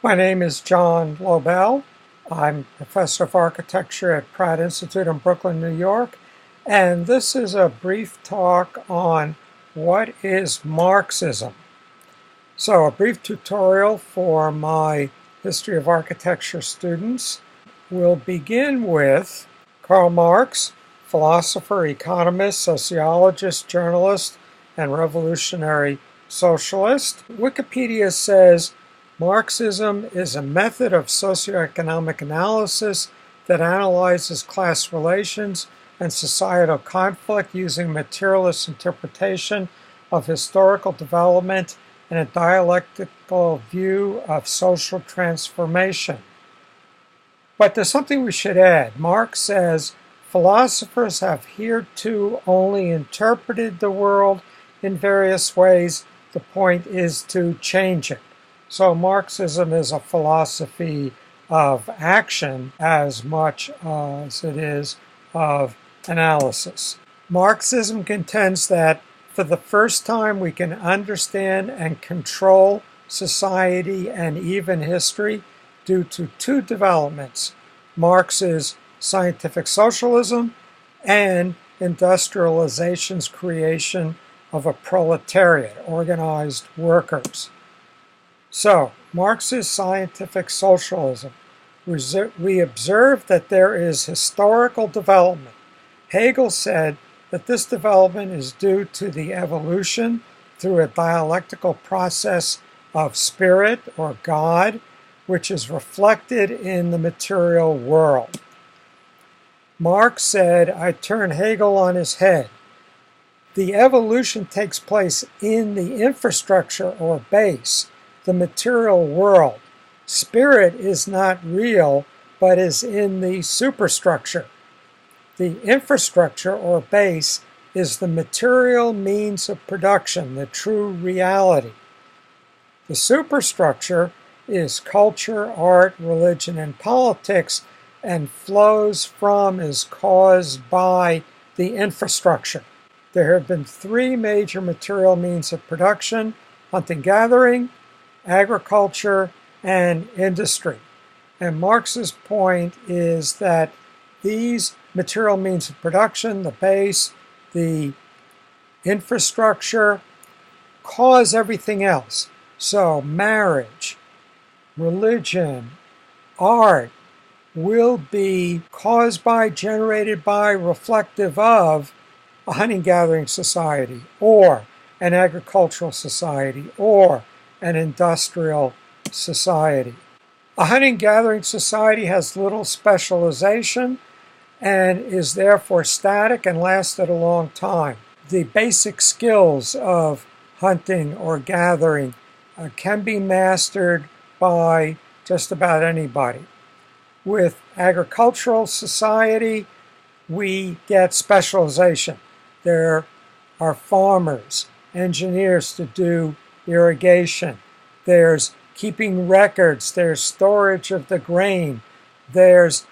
My name is John Lobell. I'm professor of architecture at Pratt Institute in Brooklyn, New York, and this is a brief talk on what is Marxism. So a brief tutorial for my history of architecture students. We'll begin with Karl Marx, philosopher, economist, sociologist, journalist, and revolutionary socialist. Wikipedia says Marxism is a method of socioeconomic analysis that analyzes class relations and societal conflict using materialist interpretation of historical development and a dialectical view of social transformation. But there's something we should add. Marx says philosophers have hereto only interpreted the world in various ways. The point is to change it. So Marxism is a philosophy of action as much as it is of analysis. Marxism contends that for the first time we can understand and control society and even history due to two developments: Marx's scientific socialism and industrialization's creation of a proletariat, organized workers. So, Marx's scientific socialism, we observe that there is historical development. Hegel said that this development is due to the evolution through a dialectical process of spirit or God, which is reflected in the material world. Marx said, I turn Hegel on his head. The evolution takes place in the infrastructure or base, the material world. Spirit is not real, but is in the superstructure. The infrastructure or base is the material means of production, the true reality. The superstructure is culture, art, religion, and politics, and flows from, is caused by the infrastructure. There have been three major material means of production: hunting-gathering, agriculture, and industry. And Marx's point is that these material means of production, the base, the infrastructure, cause everything else. So marriage, religion, art will be caused by, generated by, reflective of a hunting-gathering society, or an agricultural society, or an industrial society. A hunting-gathering society has little specialization and is therefore static and lasted a long time. The basic skills of hunting or gathering can be mastered by just about anybody. With agricultural society, we get specialization. There are farmers, engineers to do irrigation. There's keeping records. There's storage of the grain. There's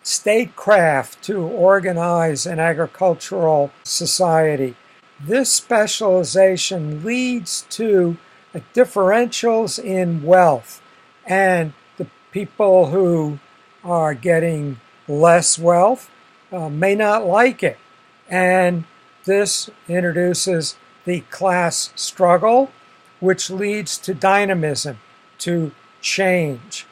statecraft to organize an agricultural society. This specialization leads to differentials in wealth, and the people who are getting less wealth may not like it, and this introduces the class struggle, which leads to dynamism, to change.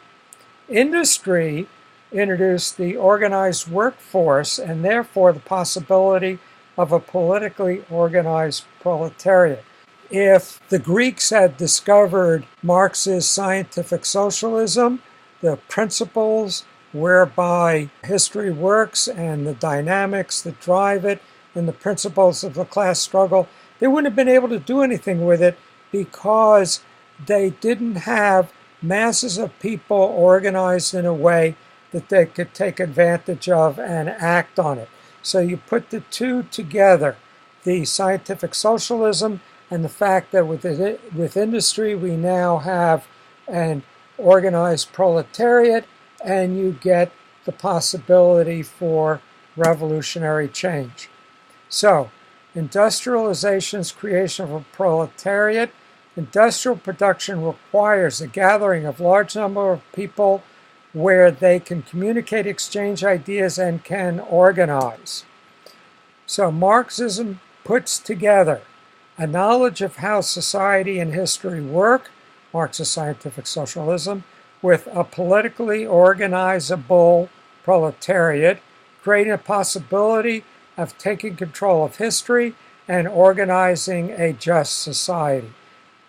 Industry introduced the organized workforce and therefore the possibility of a politically organized proletariat. If the Greeks had discovered Marx's scientific socialism, the principles whereby history works and the dynamics that drive it and the principles of the class struggle, they wouldn't have been able to do anything with it because they didn't have masses of people organized in a way that they could take advantage of and act on it. So you put the two together, the scientific socialism and the fact that with industry we now have an organized proletariat, and you get the possibility for revolutionary change. So, industrialization's creation of a proletariat Industrial production requires the gathering of large number of people where they can communicate, exchange ideas, and can organize. So Marxism puts together a knowledge of how society and history work, Marxist scientific socialism, with a politically organizable proletariat, creating a possibility of taking control of history and organizing a just society.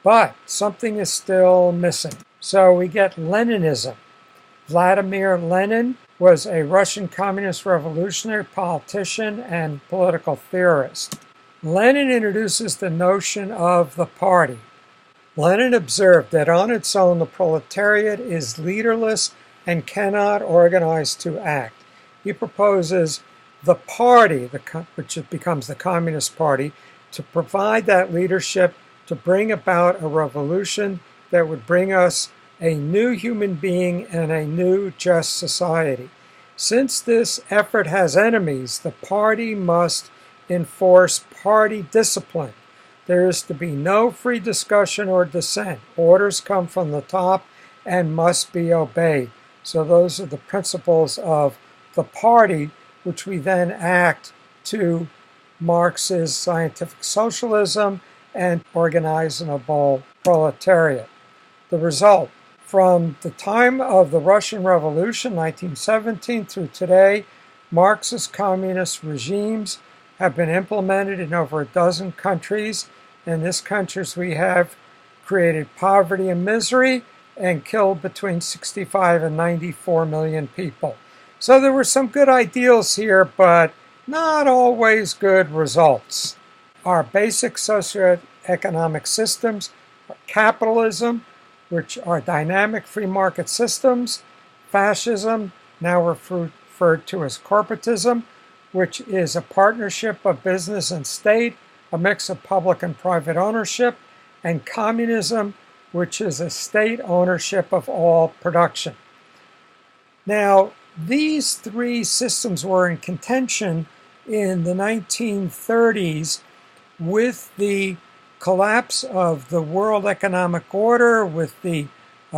But something is still missing. So we get Leninism. Vladimir Lenin was a Russian communist revolutionary politician and political theorist. Lenin introduces the notion of the party. Lenin observed that on its own the proletariat is leaderless and cannot organize to act. He proposes the party, which becomes the Communist Party, to provide that leadership to bring about a revolution that would bring us a new human being and a new just society. Since this effort has enemies, the party must enforce party discipline. There is to be no free discussion or dissent. Orders come from the top and must be obeyed. So those are the principles of the party, which we then act to Marx's scientific socialism and organizable proletariat. The result, from the time of the Russian Revolution, 1917, through today, Marxist communist regimes have been implemented in over a dozen countries. In these countries, we have created poverty and misery and killed between 65 and 94 million people. So there were some good ideals here, but not always good results. Our basic socioeconomic systems are capitalism, which are dynamic free market systems, fascism, now referred to as corporatism, which is a partnership of business and state, a mix of public and private ownership, and communism, which is a state ownership of all production. Now, these three systems were in contention in the 1930s with the collapse of the world economic order, with the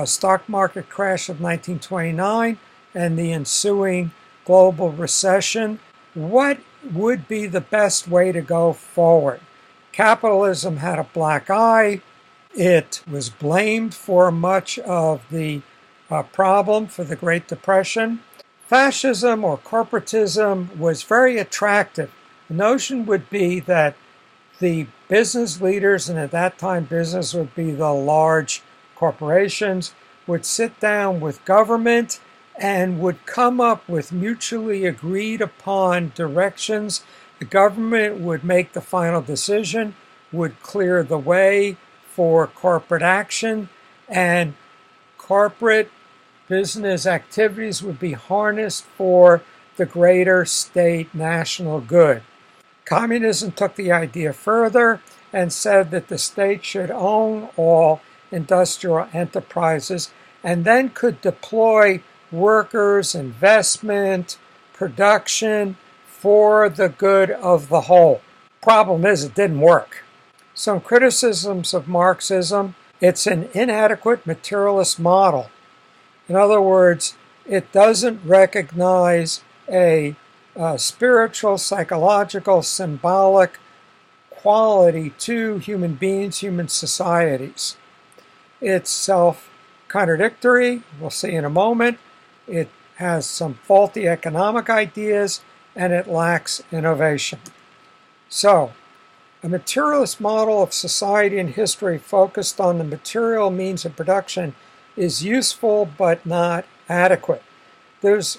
stock market crash of 1929 and the ensuing global recession. What would be the best way to go forward? Capitalism had a black eye. It was blamed for much of the problem for the Great Depression. Fascism or corporatism was very attractive. The notion would be that the business leaders, and at that time business would be the large corporations, would sit down with government and would come up with mutually agreed upon directions. The government would make the final decision, would clear the way for corporate action, and corporate business activities would be harnessed for the greater state national good. Communism took the idea further and said that the state should own all industrial enterprises and then could deploy workers, investment, production for the good of the whole. Problem is, it didn't work. Some criticisms of Marxism: it's an inadequate materialist model. In other words, it doesn't recognize a spiritual, psychological, symbolic quality to human beings, human societies. It's self-contradictory, we'll see in a moment. It has some faulty economic ideas, and it lacks innovation. So, a materialist model of society and history focused on the material means of production is useful but not adequate. There's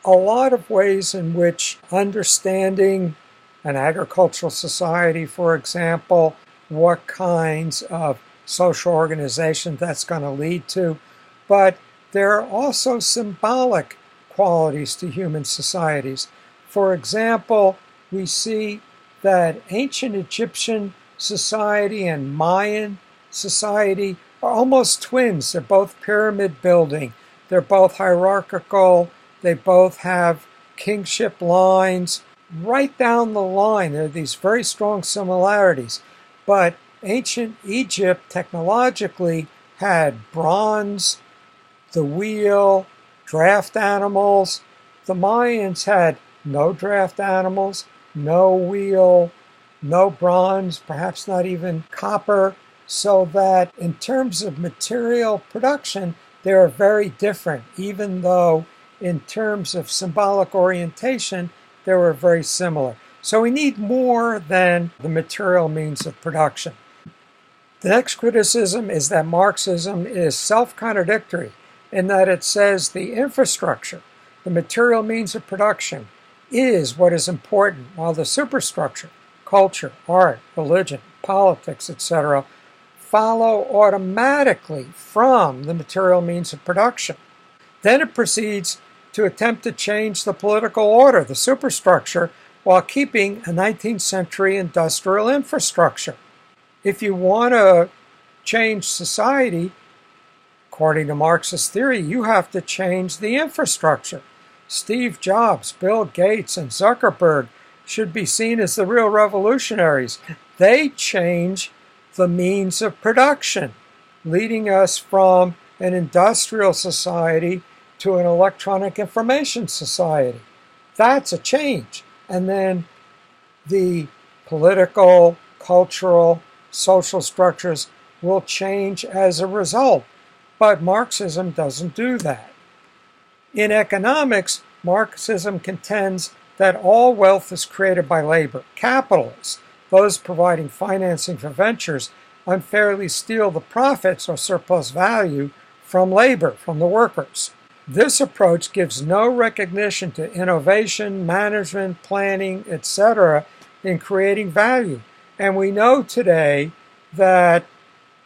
a lot of ways in which understanding an agricultural society, for example, what kinds of social organization that's going to lead to, but there are also symbolic qualities to human societies. For example, we see that ancient Egyptian society and Mayan society are almost twins. They're both pyramid building. They're both hierarchical. They both have kingship lines. Right down the line, there are these very strong similarities. But Ancient Egypt technologically had bronze, the wheel, draft animals. The Mayans had no draft animals, no wheel, no bronze, perhaps not even copper, so that in terms of material production, they are very different, even though in terms of symbolic orientation, they were very similar. So we need more than the material means of production. The next criticism is that Marxism is self-contradictory in that it says the infrastructure, the material means of production, is what is important, while the superstructure, culture, art, religion, politics, etc., follow automatically from the material means of production. Then it proceeds to attempt to change the political order, the superstructure, while keeping a 19th century industrial infrastructure. If you want to change society, according to Marxist theory, you have to change the infrastructure. Steve Jobs, Bill Gates, and Zuckerberg should be seen as the real revolutionaries. They change the means of production, leading us from an industrial society to an electronic information society. That's a change. And then the political, cultural, social structures will change as a result. But Marxism doesn't do that. In economics, Marxism contends that all wealth is created by labor. Capitalists, those providing financing for ventures, unfairly steal the profits or surplus value from labor, from the workers. This approach gives no recognition to innovation, management, planning, etc. in creating value. And we know today that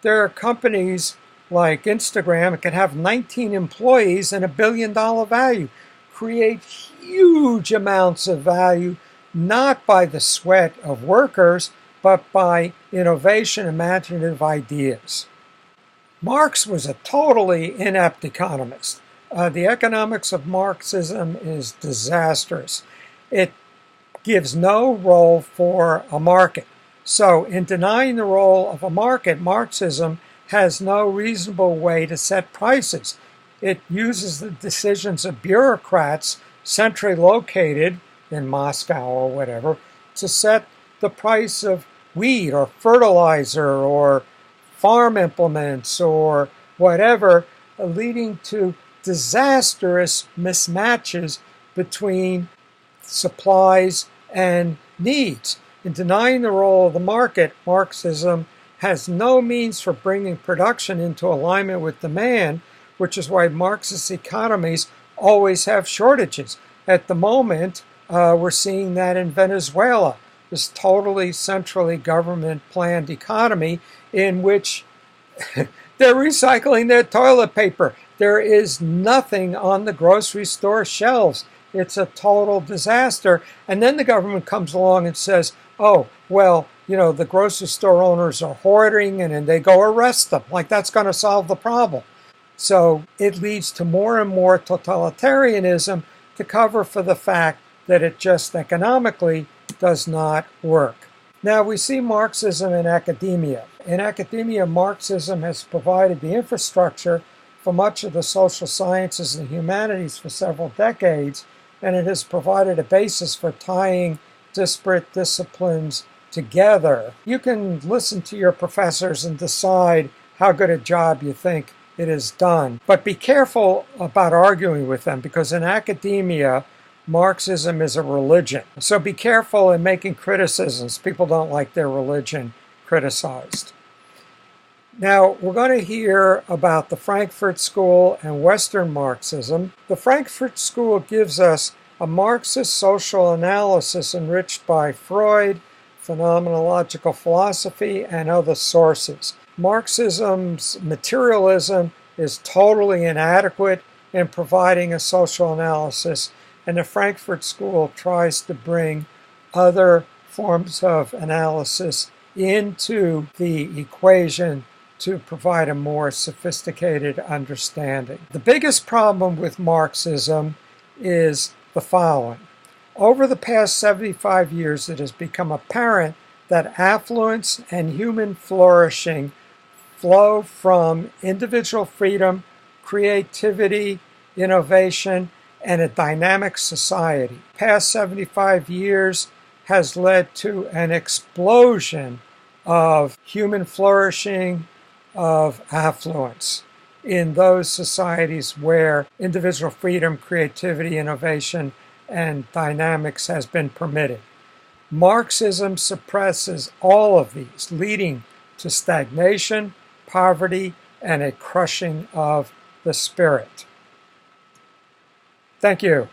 there are companies like Instagram, it can have 19 employees and $1 billion value, create huge amounts of value, not by the sweat of workers, but by innovation, imaginative ideas. Marx was a totally inept economist. The economics of Marxism is disastrous. It gives no role for a market. So in denying the role of a market, Marxism has no reasonable way to set prices. It uses the decisions of bureaucrats centrally located in Moscow or whatever to set the price of wheat or fertilizer or farm implements or whatever, leading to disastrous mismatches between supplies and needs. In denying the role of the market, Marxism has no means for bringing production into alignment with demand, which is why Marxist economies always have shortages. At the moment, we're seeing that in Venezuela, this totally centrally government-planned economy in which they're recycling their toilet paper. There is nothing on the grocery store shelves. It's a total disaster. And then the government comes along and says, oh, well, you know, the grocery store owners are hoarding, and then they go arrest them. Like that's going to solve the problem. So it leads to more and more totalitarianism to cover for the fact that it just economically does not work. Now we see Marxism in academia. In academia, Marxism has provided the infrastructure for much of the social sciences and humanities for several decades, and it has provided a basis for tying disparate disciplines together. You can listen to your professors and decide how good a job you think it has done, but be careful about arguing with them, because in academia, Marxism is a religion. So be careful in making criticisms. People don't like their religion criticized. Now, we're going to hear about the Frankfurt School and Western Marxism. The Frankfurt School gives us a Marxist social analysis enriched by Freud, phenomenological philosophy, and other sources. Marxism's materialism is totally inadequate in providing a social analysis, and the Frankfurt School tries to bring other forms of analysis into the equation to provide a more sophisticated understanding. The biggest problem with Marxism is the following. Over the past 75 years, it has become apparent that affluence and human flourishing flow from individual freedom, creativity, innovation, and a dynamic society. The past 75 years has led to an explosion of human flourishing, of affluence in those societies where individual freedom, creativity, innovation, and dynamics has been permitted. Marxism suppresses all of these, leading to stagnation, poverty, and a crushing of the spirit. Thank you.